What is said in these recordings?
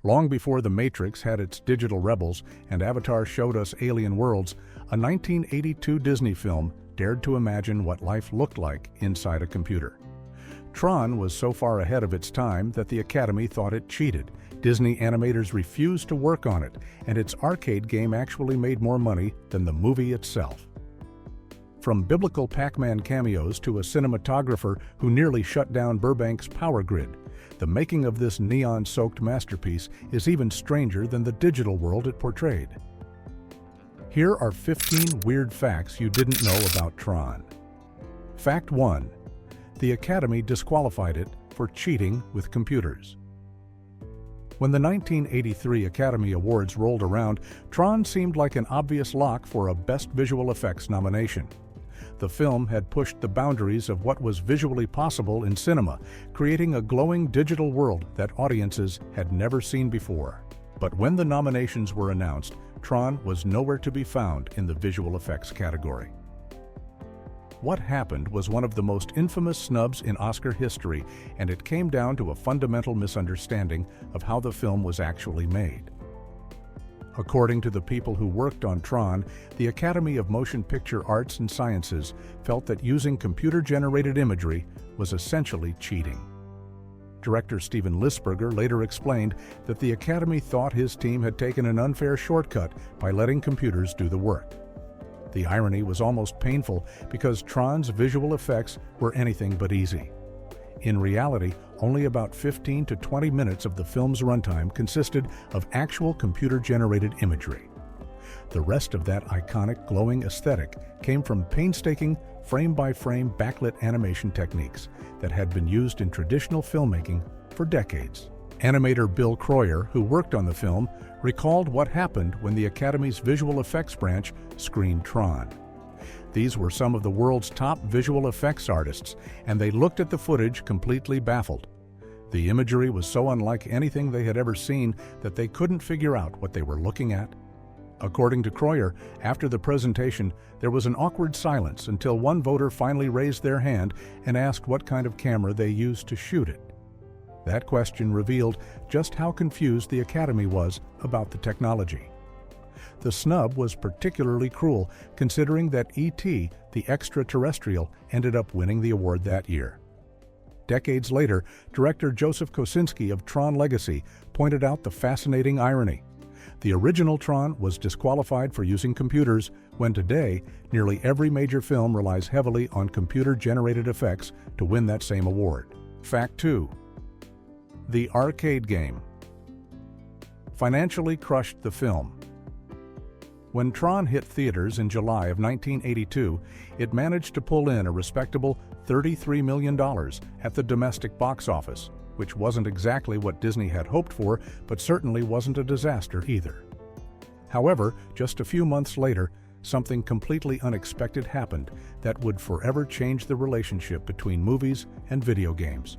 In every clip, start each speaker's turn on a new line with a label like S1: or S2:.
S1: Long before The Matrix had its digital rebels and Avatar showed us alien worlds, a 1982 Disney film dared to imagine what life looked like inside a computer. Tron was so far ahead of its time that the Academy thought it cheated. Disney animators refused to work on it, and its arcade game actually made more money than the movie itself. From Biblical Pac-Man cameos to a cinematographer who nearly shut down Burbank's power grid, the making of this neon-soaked masterpiece is even stranger than the digital world it portrayed. Here are 15 weird facts you didn't know about Tron. Fact 1. The Academy disqualified it for cheating with computers. When the 1983 Academy Awards rolled around, Tron seemed like an obvious lock for a Best Visual Effects nomination. The film had pushed the boundaries of what was visually possible in cinema, creating a glowing digital world that audiences had never seen before. But when the nominations were announced, Tron was nowhere to be found in the visual effects category. What happened was one of the most infamous snubs in Oscar history, and it came down to a fundamental misunderstanding of how the film was actually made. According to the people who worked on Tron, the Academy of Motion Picture Arts and Sciences felt that using computer-generated imagery was essentially cheating. Director Steven Lisberger later explained that the Academy thought his team had taken an unfair shortcut by letting computers do the work. The irony was almost painful because Tron's visual effects were anything but easy. In reality, only about 15 to 20 minutes of the film's runtime consisted of actual computer-generated imagery. The rest of that iconic glowing aesthetic came from painstaking, frame-by-frame backlit animation techniques that had been used in traditional filmmaking for decades. Animator Bill Croyer, who worked on the film, recalled what happened when the Academy's visual effects branch screened Tron. These were some of the world's top visual effects artists, and they looked at the footage completely baffled. The imagery was so unlike anything they had ever seen that they couldn't figure out what they were looking at. According to Croyer, after the presentation, there was an awkward silence until one voter finally raised their hand and asked what kind of camera they used to shoot it. That question revealed just how confused the Academy was about the technology. The snub was particularly cruel, considering that E.T., the extraterrestrial, ended up winning the award that year. Decades later, director Joseph Kosinski of Tron Legacy pointed out the fascinating irony. The original Tron was disqualified for using computers, when today, nearly every major film relies heavily on computer-generated effects to win that same award. Fact 2. The arcade game financially crushed the film. When Tron hit theaters in July of 1982, it managed to pull in a respectable $33 million at the domestic box office, which wasn't exactly what Disney had hoped for, but certainly wasn't a disaster either. However, just a few months later, something completely unexpected happened that would forever change the relationship between movies and video games.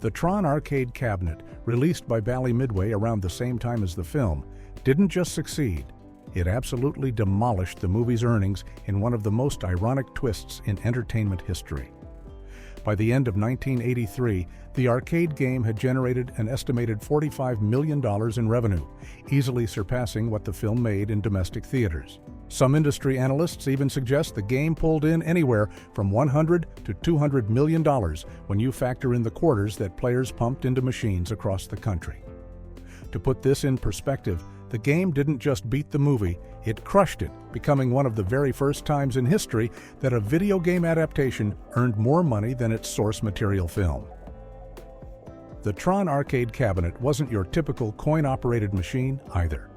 S1: The Tron arcade cabinet, released by Bally Midway around the same time as the film, didn't just succeed. It absolutely demolished the movie's earnings in one of the most ironic twists in entertainment history. By the end of 1983, the arcade game had generated an estimated $45 million in revenue, easily surpassing what the film made in domestic theaters. Some industry analysts even suggest the game pulled in anywhere from $100 to $200 million when you factor in the quarters that players pumped into machines across the country. To put this in perspective, the game didn't just beat the movie, it crushed it, becoming one of the very first times in history that a video game adaptation earned more money than its source material film. The Tron arcade cabinet wasn't your typical coin-operated machine either.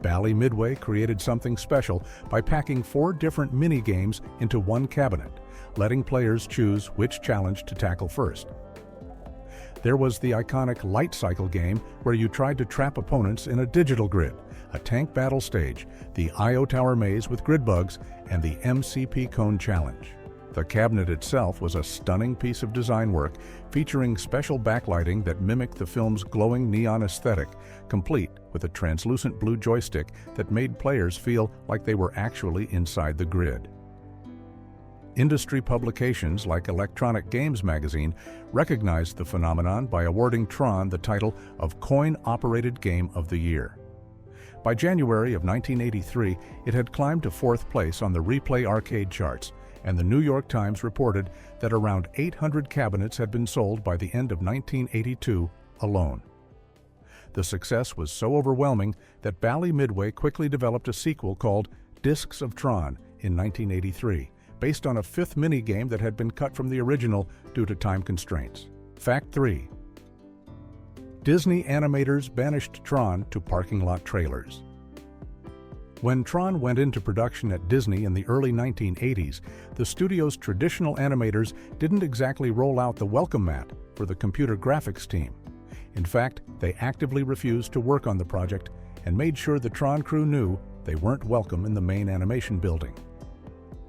S1: Bally Midway created something special by packing 4 different mini-games into one cabinet, letting players choose which challenge to tackle first. There was the iconic Light Cycle game where you tried to trap opponents in a digital grid, a tank battle stage, the IO Tower maze with grid bugs, and the MCP Cone Challenge. The cabinet itself was a stunning piece of design work featuring special backlighting that mimicked the film's glowing neon aesthetic, complete with a translucent blue joystick that made players feel like they were actually inside the grid. Industry publications like Electronic Games magazine recognized the phenomenon by awarding Tron the title of Coin-Operated Game of the Year. By January of 1983, it had climbed to 4th place on the Replay Arcade charts, and the New York Times reported that around 800 cabinets had been sold by the end of 1982 alone. The success was so overwhelming that Bally Midway quickly developed a sequel called Discs of Tron in 1983, based on a 5th minigame that had been cut from the original due to time constraints. Fact 3. Disney animators banished Tron to parking lot trailers. When Tron went into production at Disney in the early 1980s, the studio's traditional animators didn't exactly roll out the welcome mat for the computer graphics team. In fact, they actively refused to work on the project and made sure the Tron crew knew they weren't welcome in the main animation building.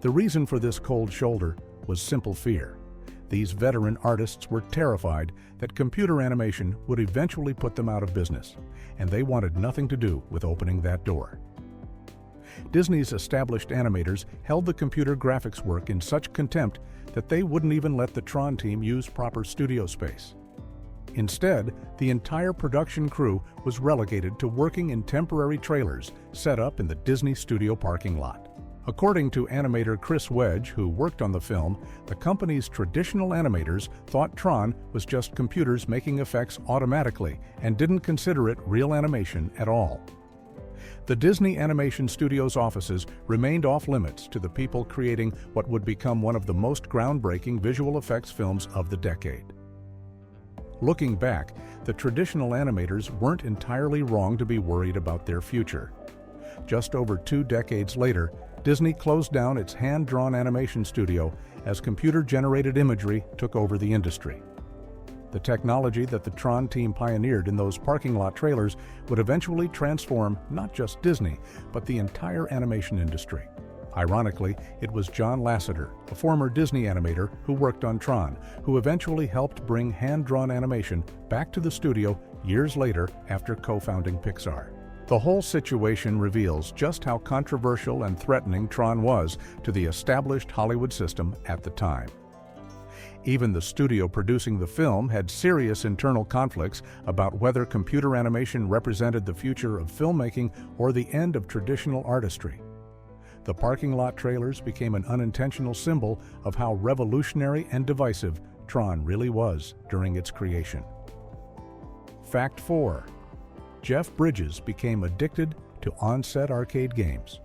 S1: The reason for this cold shoulder was simple fear. These veteran artists were terrified that computer animation would eventually put them out of business, and they wanted nothing to do with opening that door. Disney's established animators held the computer graphics work in such contempt that they wouldn't even let the Tron team use proper studio space. Instead, the entire production crew was relegated to working in temporary trailers set up in the Disney studio parking lot. According to animator Chris Wedge, who worked on the film, the company's traditional animators thought Tron was just computers making effects automatically and didn't consider it real animation at all. The Disney Animation Studios offices remained off-limits to the people creating what would become one of the most groundbreaking visual effects films of the decade. Looking back, the traditional animators weren't entirely wrong to be worried about their future. Just over 2 decades later, Disney closed down its hand-drawn animation studio as computer-generated imagery took over the industry. The technology that the Tron team pioneered in those parking lot trailers would eventually transform not just Disney, but the entire animation industry. Ironically, it was John Lasseter, a former Disney animator who worked on Tron, who eventually helped bring hand-drawn animation back to the studio years later after co-founding Pixar. The whole situation reveals just how controversial and threatening Tron was to the established Hollywood system at the time. Even the studio producing the film had serious internal conflicts about whether computer animation represented the future of filmmaking or the end of traditional artistry. The parking lot trailers became an unintentional symbol of how revolutionary and divisive Tron really was during its creation. Fact 4. Jeff Bridges became addicted to on-set arcade games.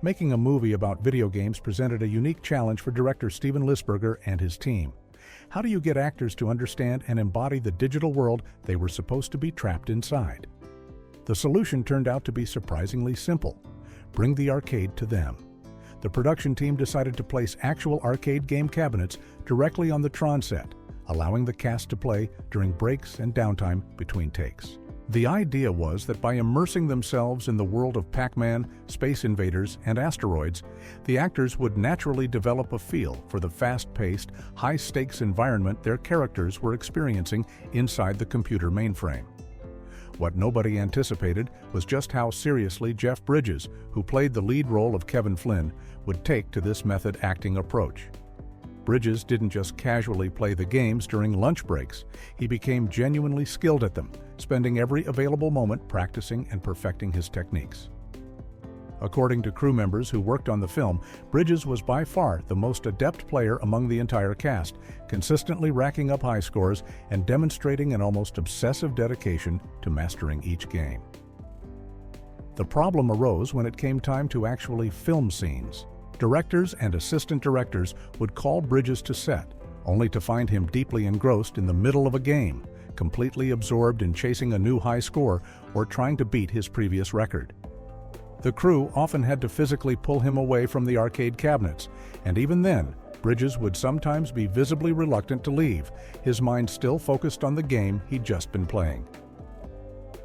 S1: Making a movie about video games presented a unique challenge for director Steven Lisberger and his team. How do you get actors to understand and embody the digital world they were supposed to be trapped inside? The solution turned out to be surprisingly simple: bring the arcade to them. The production team decided to place actual arcade game cabinets directly on the Tron set, allowing the cast to play during breaks and downtime between takes. The idea was that by immersing themselves in the world of Pac-Man, Space Invaders, and asteroids, the actors would naturally develop a feel for the fast-paced, high-stakes environment their characters were experiencing inside the computer mainframe. What nobody anticipated was just how seriously Jeff Bridges, who played the lead role of Kevin Flynn, would take to this method acting approach. Bridges didn't just casually play the games during lunch breaks. He became genuinely skilled at them, spending every available moment practicing and perfecting his techniques. According to crew members who worked on the film, Bridges was by far the most adept player among the entire cast, consistently racking up high scores and demonstrating an almost obsessive dedication to mastering each game. The problem arose when it came time to actually film scenes. Directors and assistant directors would call Bridges to set, only to find him deeply engrossed in the middle of a game, completely absorbed in chasing a new high score or trying to beat his previous record. The crew often had to physically pull him away from the arcade cabinets, and even then, Bridges would sometimes be visibly reluctant to leave, his mind still focused on the game he'd just been playing.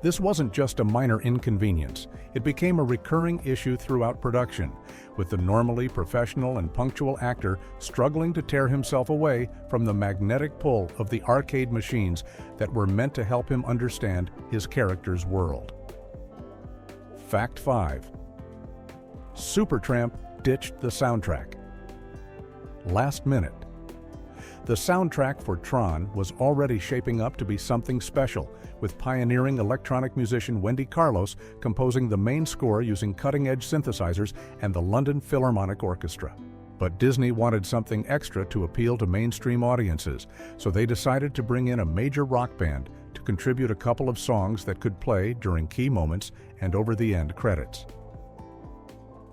S1: This wasn't just a minor inconvenience. It became a recurring issue throughout production, with the normally professional and punctual actor struggling to tear himself away from the magnetic pull of the arcade machines that were meant to help him understand his character's world. Fact 5. Supertramp ditched the soundtrack. Last Minute. The soundtrack for Tron was already shaping up to be something special, with pioneering electronic musician Wendy Carlos composing the main score using cutting-edge synthesizers and the London Philharmonic Orchestra. But Disney wanted something extra to appeal to mainstream audiences, so they decided to bring in a major rock band to contribute a couple of songs that could play during key moments and over the end credits.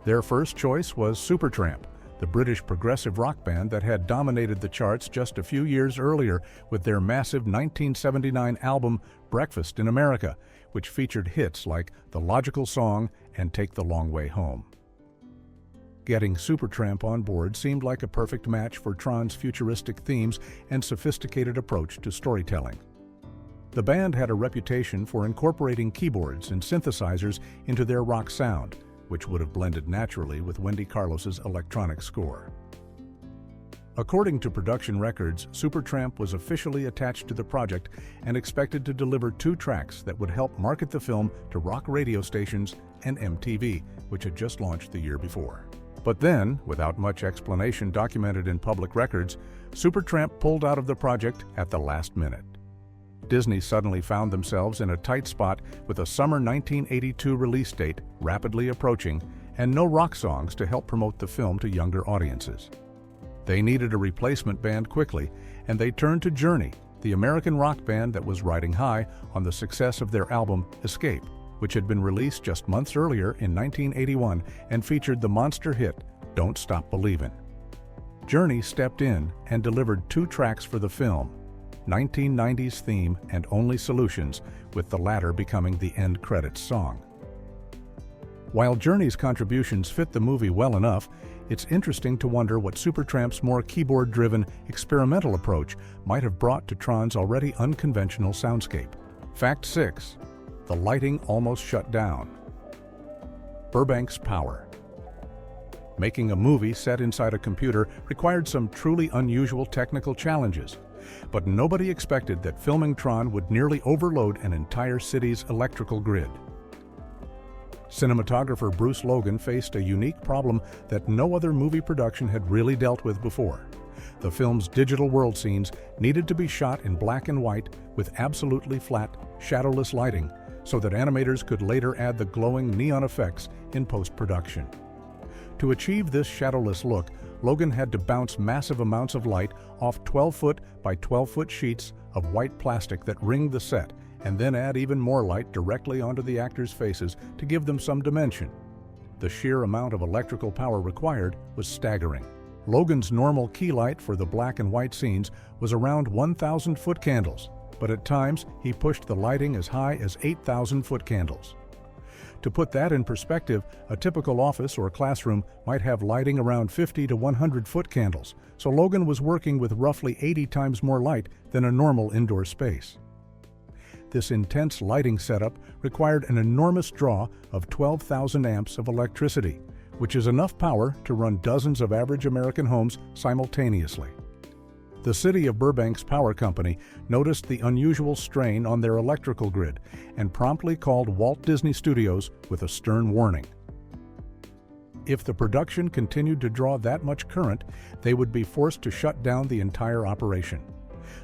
S1: Their first choice was Supertramp, the British progressive rock band that had dominated the charts just a few years earlier with their massive 1979 album Breakfast in America, which featured hits like The Logical Song and Take the Long Way Home. Getting Supertramp on board seemed like a perfect match for Tron's futuristic themes and sophisticated approach to storytelling. The band had a reputation for incorporating keyboards and synthesizers into their rock sound, which would have blended naturally with Wendy Carlos's electronic score. According to production records, Supertramp was officially attached to the project and expected to deliver 2 tracks that would help market the film to rock radio stations and MTV, which had just launched the year before. But then, without much explanation documented in public records, Supertramp pulled out of the project at the last minute. Disney suddenly found themselves in a tight spot with a summer 1982 release date rapidly approaching and no rock songs to help promote the film to younger audiences. They needed a replacement band quickly, and they turned to Journey, the American rock band that was riding high on the success of their album Escape, which had been released just months earlier in 1981 and featured the monster hit Don't Stop Believin'. Journey stepped in and delivered 2 tracks for the film, 1990s Theme and Only Solutions, with the latter becoming the end credits song. While Journey's contributions fit the movie well enough, it's interesting to wonder what Supertramp's more keyboard-driven, experimental approach might have brought to Tron's already unconventional soundscape. Fact 6. The lighting almost shut down. Burbank's power. Making a movie set inside a computer required some truly unusual technical challenges. But nobody expected that filming Tron would nearly overload an entire city's electrical grid. Cinematographer Bruce Logan faced a unique problem that no other movie production had really dealt with before. The film's digital world scenes needed to be shot in black and white with absolutely flat, shadowless lighting so that animators could later add the glowing neon effects in post-production. To achieve this shadowless look, Logan had to bounce massive amounts of light off 12-foot by 12-foot sheets of white plastic that ringed the set, and then add even more light directly onto the actors' faces to give them some dimension. The sheer amount of electrical power required was staggering. Logan's normal key light for the black and white scenes was around 1,000 foot candles, but at times he pushed the lighting as high as 8,000 foot candles. To put that in perspective, a typical office or classroom might have lighting around 50 to 100 foot candles, so Logan was working with roughly 80 times more light than a normal indoor space. This intense lighting setup required an enormous draw of 12,000 amps of electricity, which is enough power to run dozens of average American homes simultaneously. The city of Burbank's power company noticed the unusual strain on their electrical grid and promptly called Walt Disney Studios with a stern warning. If the production continued to draw that much current, they would be forced to shut down the entire operation.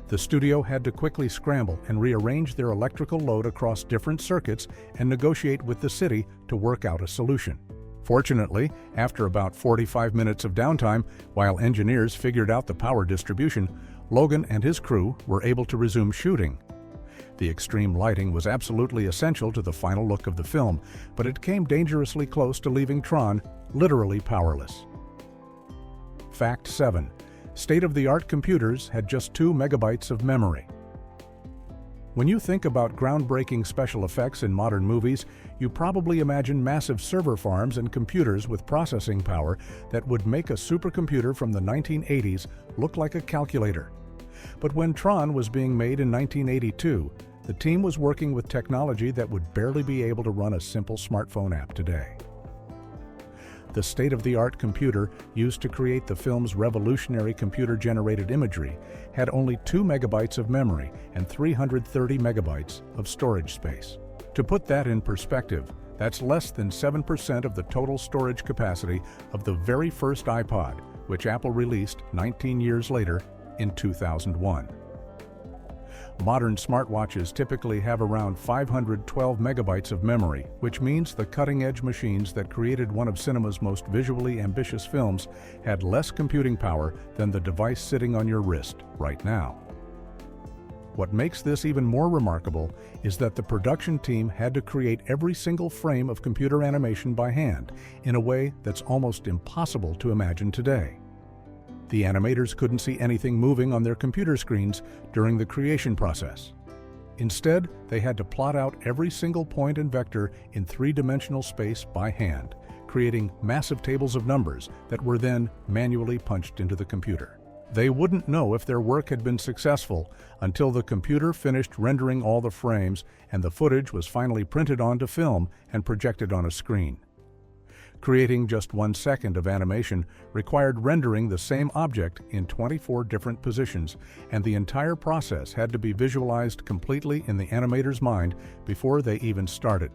S1: The studio had to quickly scramble and rearrange their electrical load across different circuits and negotiate with the city to work out a solution. Fortunately, after about 45 minutes of downtime, while engineers figured out the power distribution, Logan and his crew were able to resume shooting. The extreme lighting was absolutely essential to the final look of the film, but it came dangerously close to leaving Tron literally powerless. Fact 7. State-of-the-art computers had just 2 megabytes of memory. When you think about groundbreaking special effects in modern movies, you probably imagine massive server farms and computers with processing power that would make a supercomputer from the 1980s look like a calculator. But when Tron was being made in 1982, the team was working with technology that would barely be able to run a simple smartphone app today. The state-of-the-art computer used to create the film's revolutionary computer-generated imagery had only 2 megabytes of memory and 330 megabytes of storage space. To put that in perspective, that's less than 7% of the total storage capacity of the very first iPod, which Apple released 19 years later in 2001. Modern smartwatches typically have around 512 megabytes of memory, which means the cutting-edge machines that created one of cinema's most visually ambitious films had less computing power than the device sitting on your wrist right now. What makes this even more remarkable is that the production team had to create every single frame of computer animation by hand in a way that's almost impossible to imagine today. The animators couldn't see anything moving on their computer screens during the creation process. Instead, they had to plot out every single point and vector in three-dimensional space by hand, creating massive tables of numbers that were then manually punched into the computer. They wouldn't know if their work had been successful until the computer finished rendering all the frames and the footage was finally printed onto film and projected on a screen. Creating just 1 second of animation required rendering the same object in 24 different positions, and the entire process had to be visualized completely in the animator's mind before they even started.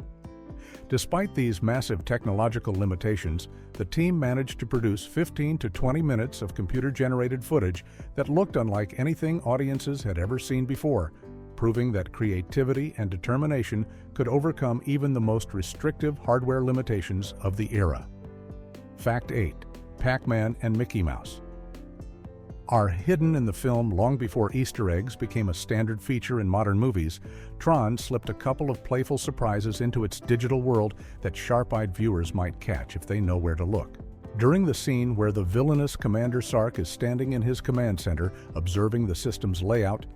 S1: Despite these massive technological limitations, the team managed to produce 15 to 20 minutes of computer-generated footage that looked unlike anything audiences had ever seen before, proving that creativity and determination could overcome even the most restrictive hardware limitations of the era. Fact 8. Pac-Man and Mickey Mouse are hidden in the film long before Easter eggs became a standard feature in modern movies. Tron slipped a couple of playful surprises into its digital world that sharp-eyed viewers might catch if they know where to look. During the scene where the villainous Commander Sark is standing in his command center observing the system's layout,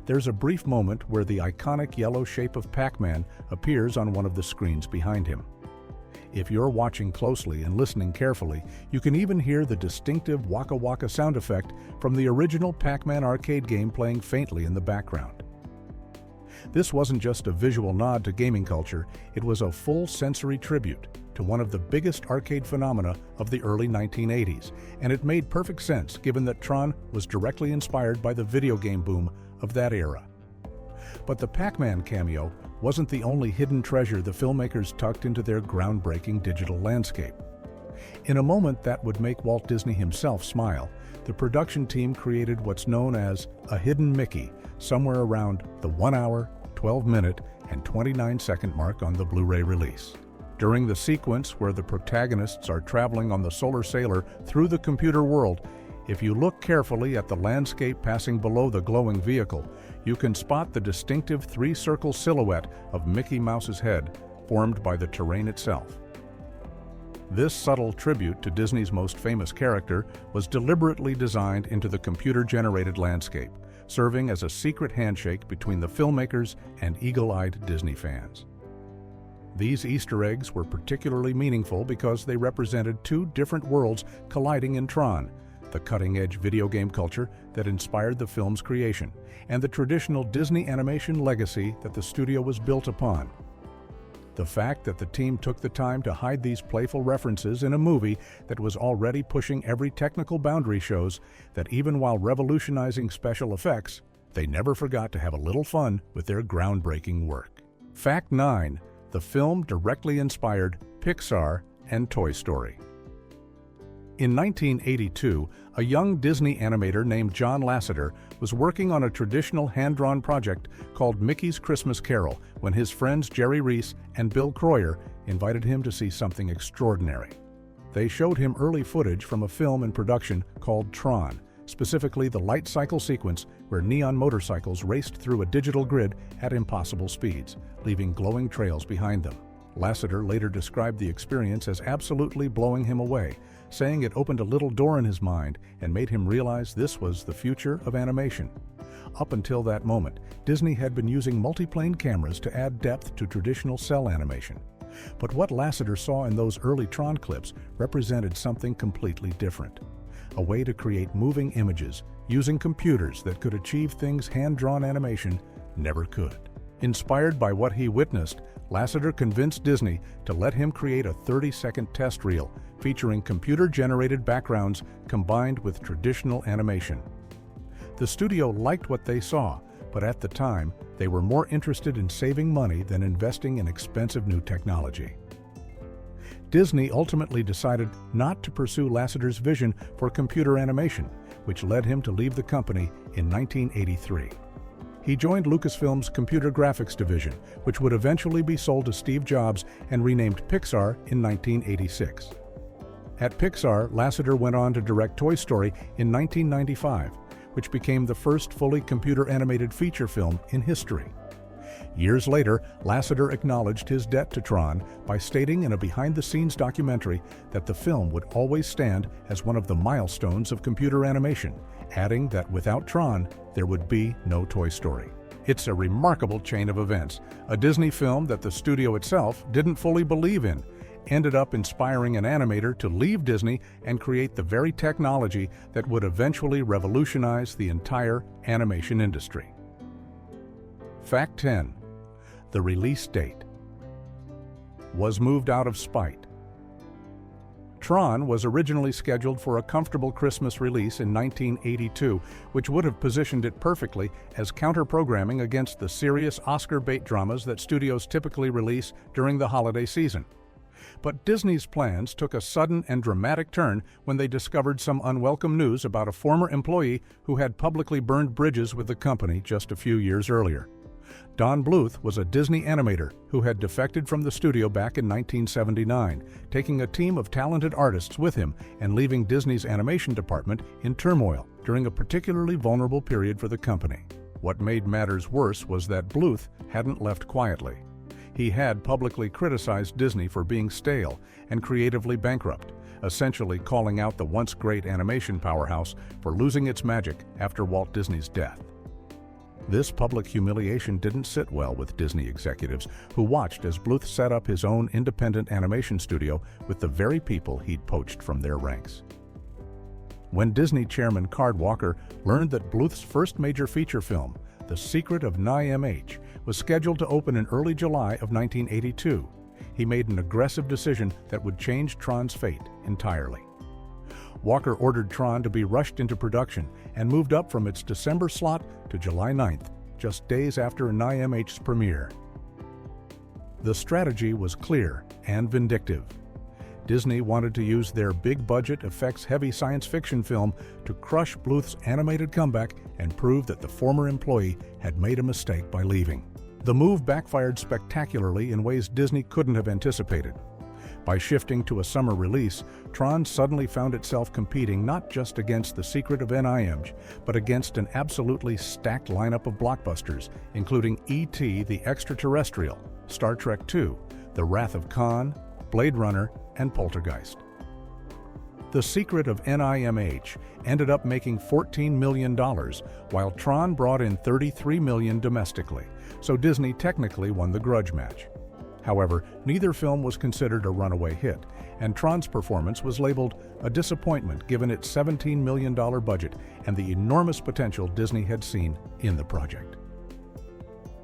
S1: there's a brief moment where the iconic yellow shape of Pac-Man appears on one of the screens behind him. If you're watching closely and listening carefully, you can even hear the distinctive Waka Waka sound effect from the original Pac-Man arcade game playing faintly in the background. This wasn't just a visual nod to gaming culture, it was a full sensory tribute to one of the biggest arcade phenomena of the early 1980s, and it made perfect sense given that Tron was directly inspired by the video game boom of that era. But the Pac-Man cameo wasn't the only hidden treasure the filmmakers tucked into their groundbreaking digital landscape. In a moment that would make Walt Disney himself smile, the production team created what's known as a hidden Mickey somewhere around the 1 hour, 12-minute, and 29-second mark on the Blu-ray release. During the sequence where the protagonists are traveling on the Solar Sailor through the computer world, if you look carefully at the landscape passing below the glowing vehicle, you can spot the distinctive three-circle silhouette of Mickey Mouse's head formed by the terrain itself. This subtle tribute to Disney's most famous character was deliberately designed into the computer-generated landscape, serving as a secret handshake between the filmmakers and eagle-eyed Disney fans. These Easter eggs were particularly meaningful because they represented two different worlds colliding in Tron: the cutting-edge video game culture that inspired the film's creation, and the traditional Disney animation legacy that the studio was built upon. The fact that the team took the time to hide these playful references in a movie that was already pushing every technical boundary shows that even while revolutionizing special effects, they never forgot to have a little fun with their groundbreaking work. Fact 9. The film directly inspired Pixar and Toy Story. In 1982, a young Disney animator named John Lasseter was working on a traditional hand-drawn project called Mickey's Christmas Carol when his friends Jerry Reese and Bill Croyer invited him to see something extraordinary. They showed him early footage from a film in production called Tron, specifically the light cycle sequence where neon motorcycles raced through a digital grid at impossible speeds, leaving glowing trails behind them. Lasseter later described the experience as absolutely blowing him away, saying it opened a little door in his mind and made him realize this was the future of animation. Up until that moment, Disney had been using multiplane cameras to add depth to traditional cell animation. But what Lasseter saw in those early Tron clips represented something completely different: a way to create moving images using computers that could achieve things hand-drawn animation never could. Inspired by what he witnessed, Lasseter convinced Disney to let him create a 30-second test reel featuring computer-generated backgrounds combined with traditional animation. The studio liked what they saw, but at the time, they were more interested in saving money than investing in expensive new technology. Disney ultimately decided not to pursue Lasseter's vision for computer animation, which led him to leave the company in 1983. He joined Lucasfilm's computer graphics division, which would eventually be sold to Steve Jobs and renamed Pixar in 1986. At Pixar, Lasseter went on to direct Toy Story in 1995, which became the first fully computer-animated feature film in history. Years later, Lasseter acknowledged his debt to Tron by stating in a behind-the-scenes documentary that the film would always stand as one of the milestones of computer animation, adding that without Tron, there would be no Toy Story. It's a remarkable chain of events. A Disney film that the studio itself didn't fully believe in ended up inspiring an animator to leave Disney and create the very technology that would eventually revolutionize the entire animation industry. Fact 10. The release date was moved out of spite. Tron was originally scheduled for a comfortable Christmas release in 1982, which would have positioned it perfectly as counter-programming against the serious Oscar bait dramas that studios typically release during the holiday season. But Disney's plans took a sudden and dramatic turn when they discovered some unwelcome news about a former employee who had publicly burned bridges with the company just a few years earlier. Don Bluth was a Disney animator who had defected from the studio back in 1979, taking a team of talented artists with him and leaving Disney's animation department in turmoil during a particularly vulnerable period for the company. What made matters worse was that Bluth hadn't left quietly. He had publicly criticized Disney for being stale and creatively bankrupt, essentially calling out the once great animation powerhouse for losing its magic after Walt Disney's death. This public humiliation didn't sit well with Disney executives, who watched as Bluth set up his own independent animation studio with the very people he'd poached from their ranks. When Disney chairman Card Walker learned that Bluth's first major feature film, The Secret of NIMH, was scheduled to open in early July of 1982, he made an aggressive decision that would change Tron's fate entirely. Walker ordered Tron to be rushed into production and moved up from its December slot to July 9th, just days after NIMH's premiere. The strategy was clear and vindictive. Disney wanted to use their big-budget, effects-heavy science fiction film to crush Bluth's animated comeback and prove that the former employee had made a mistake by leaving. The move backfired spectacularly in ways Disney couldn't have anticipated. By shifting to a summer release, Tron suddenly found itself competing not just against The Secret of NIMH, but against an absolutely stacked lineup of blockbusters, including E.T. the Extraterrestrial, Star Trek II, The Wrath of Khan, Blade Runner, and Poltergeist. The Secret of NIMH ended up making $14 million, while Tron brought in $33 million domestically, so Disney technically won the grudge match. However, neither film was considered a runaway hit, and Tron's performance was labeled a disappointment given its $17 million budget and the enormous potential Disney had seen in the project.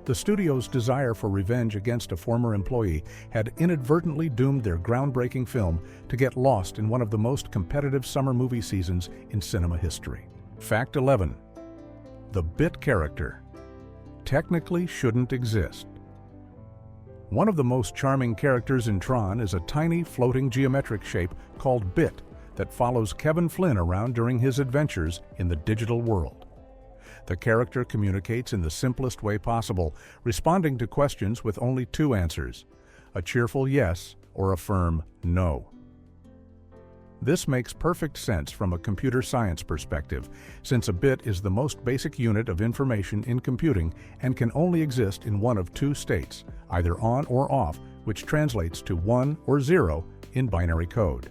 S1: The studio's desire for revenge against a former employee had inadvertently doomed their groundbreaking film to get lost in one of the most competitive summer movie seasons in cinema history. Fact 11. The Bit character technically shouldn't exist. One of the most charming characters in Tron is a tiny floating geometric shape called Bit that follows Kevin Flynn around during his adventures in the digital world. The character communicates in the simplest way possible, responding to questions with only two answers: a cheerful yes or a firm no. This makes perfect sense from a computer science perspective, since a bit is the most basic unit of information in computing and can only exist in one of two states, either on or off, which translates to 1 or 0 in binary code.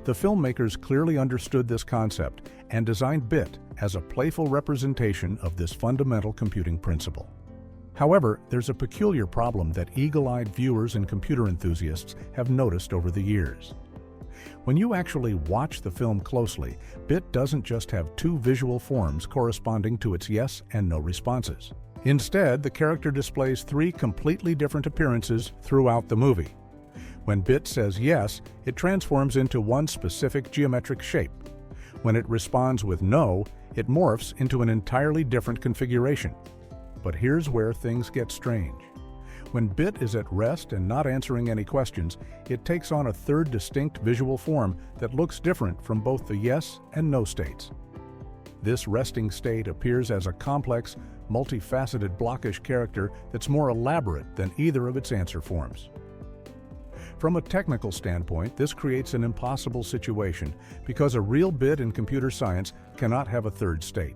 S1: The filmmakers clearly understood this concept and designed Bit as a playful representation of this fundamental computing principle. However, there's a peculiar problem that eagle-eyed viewers and computer enthusiasts have noticed over the years. When you actually watch the film closely, Bit doesn't just have two visual forms corresponding to its yes and no responses. Instead, the character displays three completely different appearances throughout the movie. When Bit says yes, it transforms into one specific geometric shape. When it responds with no, it morphs into an entirely different configuration. But here's where things get strange. When BIT is at rest and not answering any questions, it takes on a third distinct visual form that looks different from both the yes and no states. This resting state appears as a complex, multifaceted blockish character that's more elaborate than either of its answer forms. From a technical standpoint, this creates an impossible situation because a real bit in computer science cannot have a third state.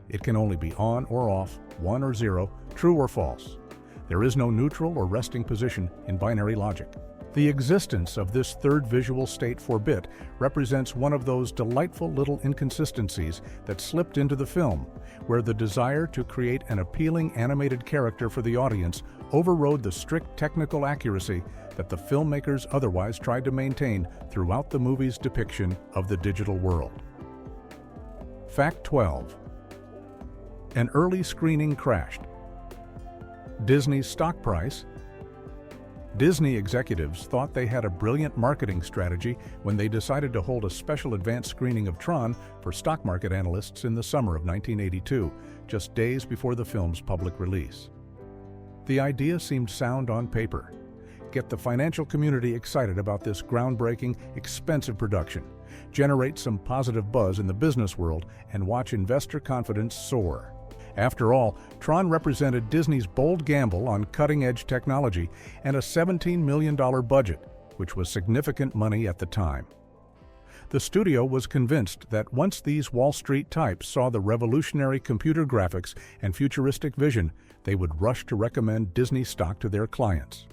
S1: It can only be on or off, 1 or 0, true or false. There is no neutral or resting position in binary logic. The existence of this third visual state for bit represents one of those delightful little inconsistencies that slipped into the film, where the desire to create an appealing animated character for the audience overrode the strict technical accuracy that the filmmakers otherwise tried to maintain throughout the movie's depiction of the digital world. Fact 12. An early screening crashed. Disney's stock price. Disney executives thought they had a brilliant marketing strategy when they decided to hold a special advance screening of Tron for stock market analysts in the summer of 1982, just days before the film's public release. The idea seemed sound on paper. Get the financial community excited about this groundbreaking, expensive production, generate some positive buzz in the business world, and watch investor confidence soar. After all, Tron represented Disney's bold gamble on cutting-edge technology and a $17 million budget, which was significant money at the time. The studio was convinced that once these Wall Street types saw the revolutionary computer graphics and futuristic vision, they would rush to recommend Disney stock to their clients.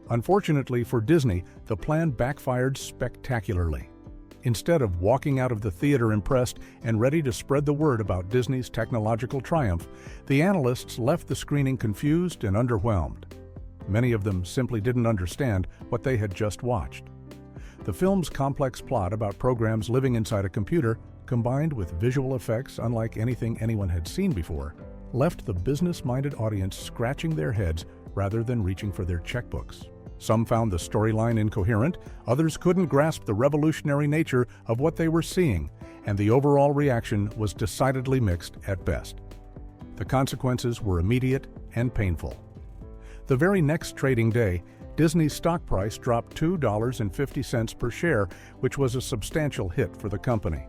S1: Unfortunately for Disney, the plan backfired spectacularly. Instead of walking out of the theater impressed and ready to spread the word about Disney's technological triumph, the analysts left the screening confused and underwhelmed. Many of them simply didn't understand what they had just watched. The film's complex plot about programs living inside a computer, combined with visual effects unlike anything anyone had seen before, left the business-minded audience scratching their heads rather than reaching for their checkbooks. Some found the storyline incoherent, others couldn't grasp the revolutionary nature of what they were seeing, and the overall reaction was decidedly mixed at best. The consequences were immediate and painful. The very next trading day, Disney's stock price dropped $2.50 per share, which was a substantial hit for the company.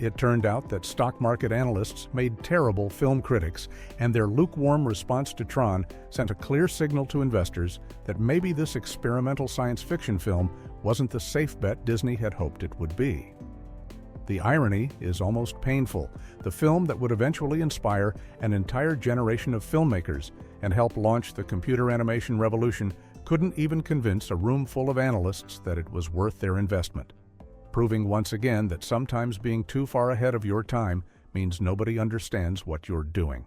S1: It turned out that stock market analysts made terrible film critics, and their lukewarm response to Tron sent a clear signal to investors that maybe this experimental science fiction film wasn't the safe bet Disney had hoped it would be. The irony is almost painful. The film that would eventually inspire an entire generation of filmmakers and help launch the computer animation revolution couldn't even convince a room full of analysts that it was worth their investment, proving once again that sometimes being too far ahead of your time means nobody understands what you're doing.